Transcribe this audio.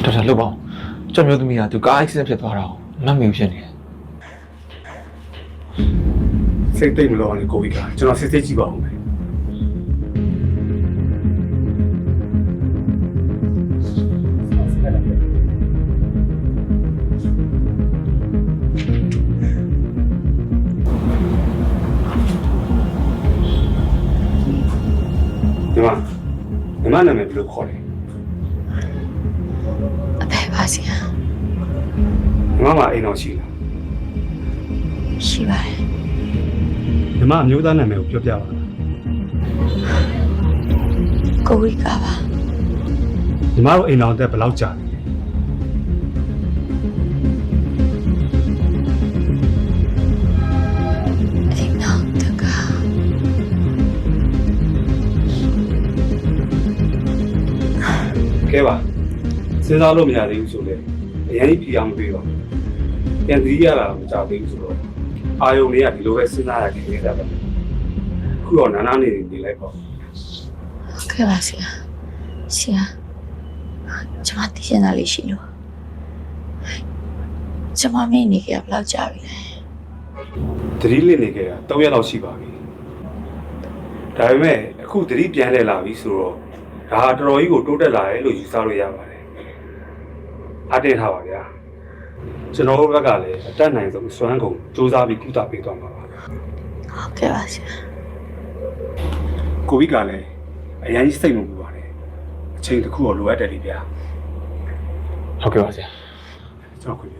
တော်တော်လှုပ်ပါအောင်ကျွန်တော်မျိုးသမီးကသူကား accident ဖြစ်သွားတာကိုမမေ့ဖြစ်နေတယ် စိတ်သိမ့်မလို့လည်းကိုဝီကကျွန်တော်စစ်စစ်ကြည့်ပါဦးမယ်ဒီမှာနာမည်ဘယ်လိုခေါ်လဲ အဖေပါစီဟာ ဒီမှာအိမ်တော်ရှိလား ရှိပါတယ် ဒီမှာအမျိုးသားနာမည်ကိုပြောပြပါလား ကိုဝီကပါ ဒီမှာတို့အိမ်တော်တက်ဘယ်လောက်ကြာလဲ အိမ်နောက်တက ကဲပါစဉ်းစားလို့မရသေးဘူးဆိုလေအရင်ကြီးဖြေအောင်မပေးပါဘူးပြန်သတိရတာမကြသေးဘူးဆိုတော့အာယုံလေးကဒီလိုပဲစဉ်းစားရခင်နေတတ်တယ်ခုတော့နာနာနေနေလိုက်ပေါ့ ဟုတ်ကဲ့ပါစီဟာစီဟာကျွန်မသိချင်တာလေးရှိလို့ကျွန်မမင်းနေကြဘယ်လောက်ကြာပြီလဲ သတိလစ်နေကြတာ3ရက်လောက်ရှိပါပြီဒါပေမဲ့အခုသတိပြန်လဲလာပြီဆိုတော့ဒါတော်တော်ကြီးကိုတိုးတက်လာတယ်လို့ယူဆလို့ရပါတယ်အားတင်ထားပါဗျာကျွန်တော်တို့ဘက်ကလည်းအတက်နိုင်ဆုံးစွမ်းကုန်စူးစမ်းပြီးကုသပေးသွားမှာပါ ဟုတ်ကဲ့ပါစီဟာ ကိုဗစ်ကလည်းအရင်ကြီးစိတ်မပူပါနဲ့အချိန်တစ်ခုတော့လိုအပ်တယ်လေဗျာ ဟုတ်ကဲ့ပါဆရာ ကျွန်တော်ခွင့်ပြု